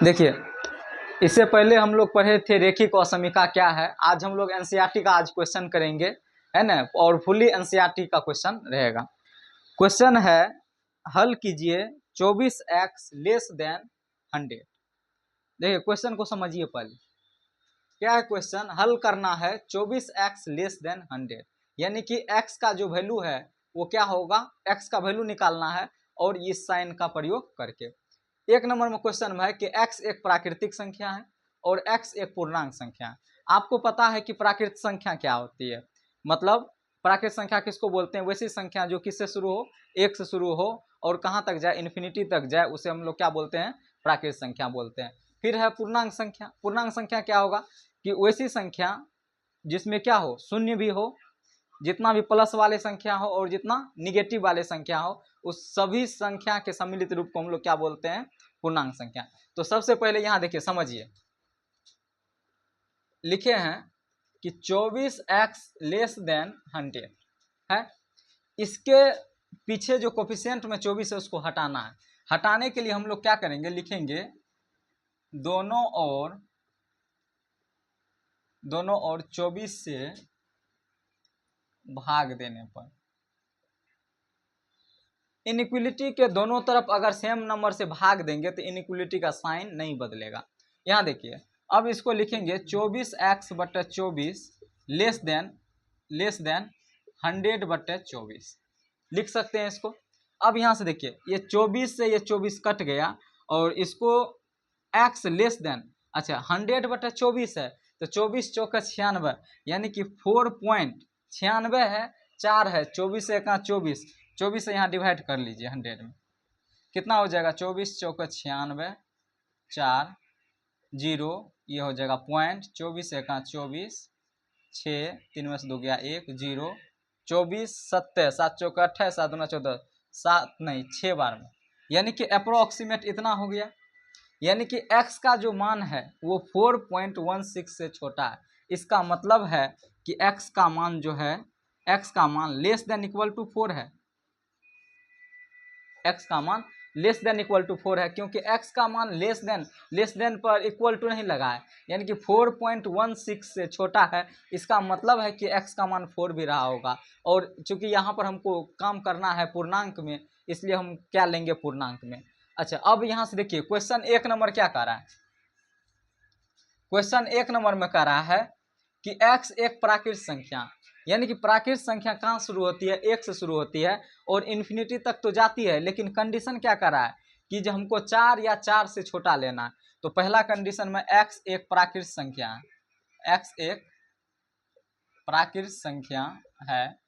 देखिए, इससे पहले हम लोग पढ़े थे रेखिक असमीका क्या है। आज हम लोग एनसीईआरटी का आज क्वेश्चन करेंगे, है ना, और फुल्ली एनसीईआरटी का क्वेश्चन रहेगा। क्वेश्चन है, हल कीजिए 24x लेस देन 100। देखिए क्वेश्चन को समझिए पहले, क्या है क्वेश्चन, हल करना है 24x लेस देन 100, यानी कि x का जो वैल्यू है वो क्या होगा, x का वैल्यू निकालना है और इस साइन का प्रयोग करके। एक नंबर में क्वेश्चन में है कि x एक प्राकृतिक संख्या है और x एक पूर्णांक संख्या है। आपको पता है कि प्राकृतिक संख्या क्या होती है, मतलब प्राकृतिक संख्या किसको बोलते हैं, वैसी संख्या जो किससे शुरू हो, एक से शुरू हो और कहाँ तक जाए, इन्फिनिटी तक जाए, उसे हम लोग क्या बोलते हैं, प्राकृतिक संख्या बोलते हैं। फिर है पूर्णांक संख्या। पूर्णांक संख्या क्या होगा कि वैसी संख्या जिसमें क्या हो, शून्य भी हो, जितना भी प्लस वाले संख्या हो और जितना निगेटिव वाले संख्या हो, उस सभी संख्या के सम्मिलित रूप को हम लोग क्या बोलते हैं, पूर्णांक संख्या। तो सबसे पहले यहाँ देखिए समझिए, लिखे हैं कि 24x लेस देन 100 है। इसके पीछे जो कोफिशिएंट में 24 है उसको हटाना है। हटाने के लिए हम लोग क्या करेंगे, लिखेंगे दोनों ओर 24 से भाग देने पर। इनइक्वलिटी के दोनों तरफ अगर सेम नंबर से भाग देंगे तो इनइक्वलिटी का साइन नहीं बदलेगा। यहाँ देखिए, अब इसको लिखेंगे 24x बटे 24 लेस देन 100/24 लिख सकते हैं इसको। अब यहाँ से देखिए, ये 24 से ये 24 कट गया और इसको x लेस देन, अच्छा 100/24 है तो 24 चौका 96, यानी कि 4.96 है, 4 है, 24 से 24, 24 से यहाँ डिवाइड कर लीजिए 100 में, कितना हो जाएगा, 24 चौका 96, 4 0, ये हो जाएगा पॉइंट, 24 से 24, 6 3 में से 2 गया 1 0, 24 7 7 चौका 28, 7 दूना 14, 7 नहीं 6 बार में, यानी कि अप्रोक्सीमेट इतना हो गया। यानी कि x का जो मान है वो 4.16 से छोटा है। इसका मतलब है कि x का मान जो है, x का मान लेस देन इक्वल टू 4 है, x का मान लेस देन इक्वल टू 4 है, क्योंकि x का मान लेस देन पर इक्वल टू नहीं लगा है, यानी कि 4.16 से छोटा है। इसका मतलब है कि x का मान 4 भी रहा होगा, और चूंकि यहाँ पर हमको काम करना है पूर्णांक में, इसलिए हम क्या लेंगे, पूर्णांक में। अच्छा, अब यहाँ से देखिए क्वेश्चन 1 नंबर क्या कह रहा है, क्वेश्चन 1 नंबर में कह रहा है कि x एक प्राकृतिक संख्या, यानी कि प्राकृतिक संख्या कहाँ शुरू होती है, 1 से शुरू होती है और इन्फिनिटी तक तो जाती है, लेकिन कंडीशन क्या कर रहा है कि जब हमको 4 या 4 से छोटा लेना है, तो पहला कंडीशन में x एक प्राकृतिक संख्या है, x एक प्राकृतिक संख्या है,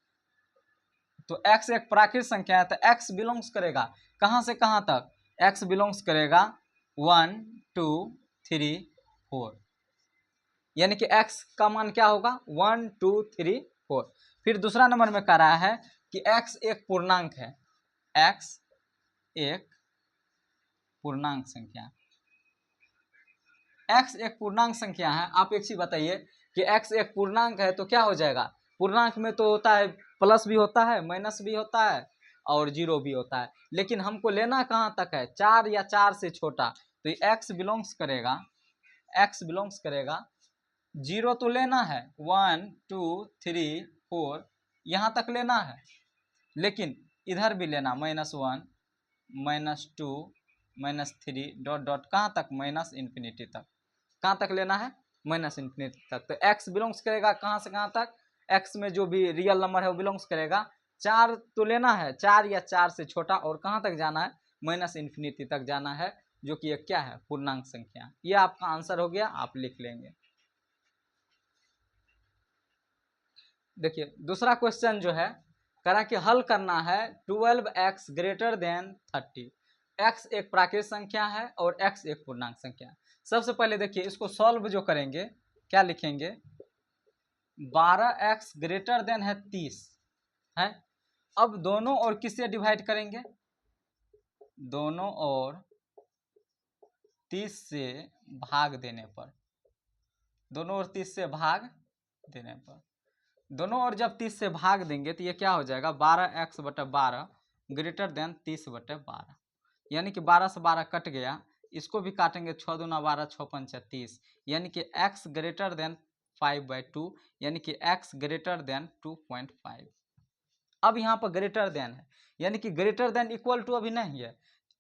तो x एक प्राकृतिक संख्या है तो x बिलोंग्स करेगा कहाँ से कहाँ तक, x बिलोंग्स करेगा 1 2 3 4, यानी कि x का मान क्या होगा, 1 2 3 4। फिर दूसरा नंबर में कह रहा है कि x एक पूर्णांक है, x एक पूर्णांक संख्या, x एक पूर्णांक संख्या है। आप एक चीज बताइए कि x एक पूर्णांक है तो क्या हो जाएगा, पूर्णांक में तो होता है प्लस भी होता है, माइनस भी होता है और जीरो भी होता है, लेकिन हमको लेना कहाँ तक है, 4 या 4 से छोटा, तो ये x बिलोंग्स करेगा 0 तो लेना है, 1 2 3 4 यहाँ तक लेना है, लेकिन इधर भी लेना, -1 -2 -3 डॉट डॉट कहाँ तक, माइनस इन्फिनिटी तक, कहाँ तक लेना है, माइनस इन्फिनिटी तक। तो x बिलोंग्स करेगा कहाँ से कहाँ तक, x में जो भी रियल नंबर है वो बिलोंग्स करेगा, 4 तो लेना है, 4 या 4 से छोटा, और कहाँ तक जाना है, माइनस इन्फिनिटी तक जाना है, जो कि एक क्या है, पूर्णांक संख्या। ये आपका आंसर हो गया, आप लिख लेंगे। देखिए दूसरा क्वेश्चन जो है, करा कि हल करना है 12x ग्रेटर देन 30। x एक प्राकृतिक संख्या है और x एक पूर्णांक संख्या है। सबसे पहले देखिए इसको सॉल्व जो करेंगे, क्या लिखेंगे, 12x ग्रेटर देन है 30 है। अब दोनों ओर किससे डिवाइड करेंगे, दोनों ओर 30 से भाग देने पर, दोनों ओर 30 से भाग देने पर, दोनों ओर जब 30 से भाग देंगे तो ये क्या हो जाएगा, 12x/12 ग्रेटर देन 30/12, यानी कि 12 से 12 कट गया, इसको भी काटेंगे, 6 दूना 12, 6 पंचा 30, यानी कि x ग्रेटर देन 5/2, यानी कि x ग्रेटर देन 2.5। अब यहाँ पर ग्रेटर देन है, यानी कि ग्रेटर देन इक्वल टू अभी नहीं है,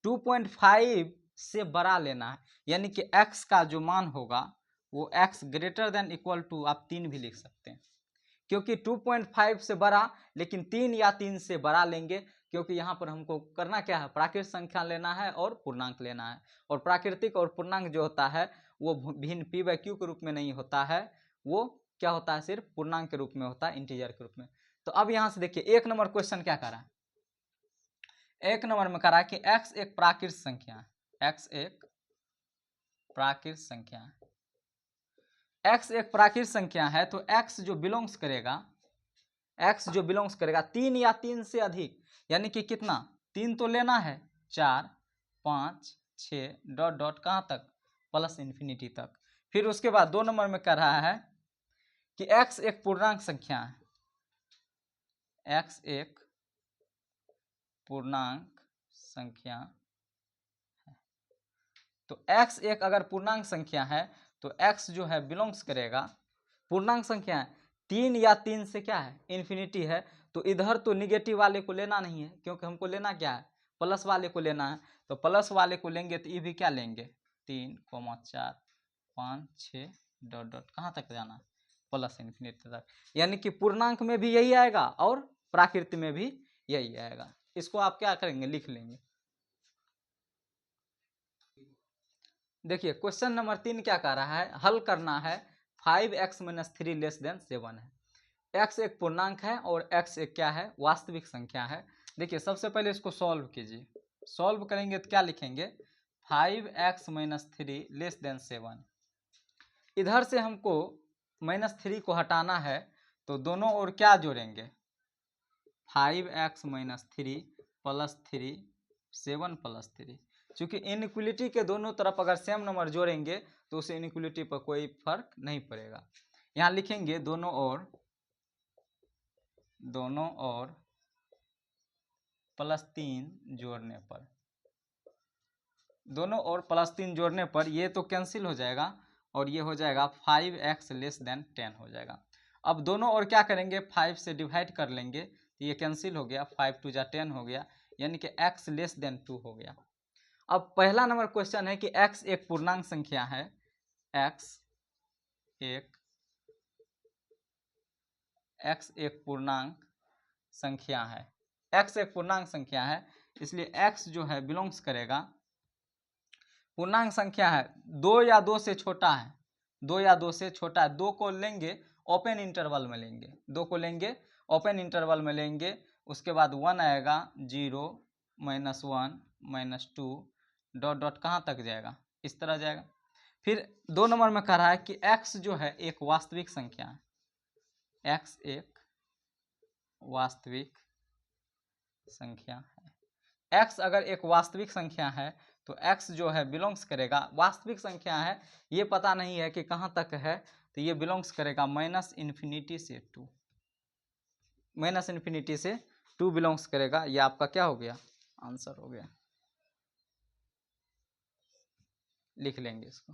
2.5 से बड़ा लेना है, यानी कि x का जो मान होगा वो x greater than equal to आप 3 भी लिख सकते हैं, क्योंकि 2.5 से बड़ा, लेकिन 3 या 3 से बड़ा लेंगे, क्योंकि यहाँ पर हमको करना क्या है, प्राकृतिक संख्या लेना है और पूर्णांक लेना है, और प्राकृतिक और पूर्णांक जो होता है वो भिन्न p/q के रूप में नहीं होता है, वो क्या होता है, सिर्फ पूर्णांक के रूप में होता है, इंटीजर के रूप में। तो अब यहाँ से देखिए 1 नंबर क्वेश्चन क्या कर रहा है, 1 नंबर में कह रहा है कि x एक प्राकृतिक संख्या है, x एक प्राकृतिक संख्या है, x एक प्राकृतिक संख्या है, तो x जो बिलोंग्स करेगा, x जो बिलोंग्स करेगा 3 या 3 से अधिक, यानी कि कितना, 3 तो लेना है, 4, 5, 6 डॉट डॉट कहाँ तक, प्लस इन्फिनिटी तक। फिर उसके बाद 2 नंबर में कह रहा है कि x एक पूर्णांक संख्या है, x एक पूर्णांक संख्या है, तो x एक अगर पूर्णांक संख्या है तो x जो है बिलोंग्स करेगा, पूर्णांक संख्या है, 3 या 3 से क्या है, इन्फिनिटी है, तो इधर तो निगेटिव वाले को लेना नहीं है, क्योंकि हमको लेना क्या है, प्लस वाले को लेना है, तो प्लस वाले को लेंगे तो ये भी क्या लेंगे, 3, 4, 5, 6 डॉट डॉट कहाँ तक जाना, प्लस इन्फिनिटी तक, यानी कि पूर्णांक में भी यही आएगा और प्राकृत में भी यही आएगा। इसको आप क्या करेंगे, लिख लेंगे। देखिए क्वेश्चन नंबर 3 क्या कह रहा है, हल करना है 5x - 3 लेस देन 7 है, x एक पूर्णांक है और x एक क्या है, वास्तविक संख्या है। देखिए सबसे पहले इसको सॉल्व कीजिए, सॉल्व करेंगे तो क्या लिखेंगे, 5x - 3 लेस देन 7, इधर से हमको -3 को हटाना है, तो दोनों ओर क्या जोड़ेंगे, 5x - 3 + 3 7 + 3, चूँकि इनइक्वलिटी के दोनों तरफ अगर सेम नंबर जोड़ेंगे तो उस इनइक्वलिटी पर कोई फर्क नहीं पड़ेगा। यहाँ लिखेंगे दोनों ओर +3 जोड़ने पर, दोनों ओर +3 जोड़ने पर ये तो कैंसिल हो जाएगा और ये हो जाएगा 5x लेस देन 10 हो जाएगा। अब दोनों ओर क्या करेंगे, 5 से डिवाइड कर लेंगे, तो ये कैंसिल हो गया, 5 × 2 = 10 हो गया, यानी कि x लेस देन 2 हो गया। अब पहला नंबर क्वेश्चन है कि x एक पूर्णांक संख्या है, x एक पूर्णांक संख्या है, x एक पूर्णांक संख्या है, इसलिए x जो है बिलोंग्स करेगा, पूर्णांक संख्या है, 2 या 2 से छोटा है, 2 या 2 से छोटा है, 2 को लेंगे ओपन इंटरवल में लेंगे, 2 को लेंगे ओपन इंटरवल में लेंगे, उसके बाद 1 आएगा, 0 -1 -2 डॉट डॉट कहाँ तक जाएगा, इस तरह जाएगा। फिर 2 नंबर में कह रहा है कि x जो है एक वास्तविक संख्या है, x एक वास्तविक संख्या है, x अगर एक वास्तविक संख्या है तो x जो है बिलोंग्स करेगा, वास्तविक संख्या है, ये पता नहीं है कि कहाँ तक है, तो ये बिलोंग्स करेगा -∞ से 2, -∞ से 2 बिलोंग्स करेगा। ये आपका क्या हो गया, आंसर हो गया, लिख लेंगे इसको।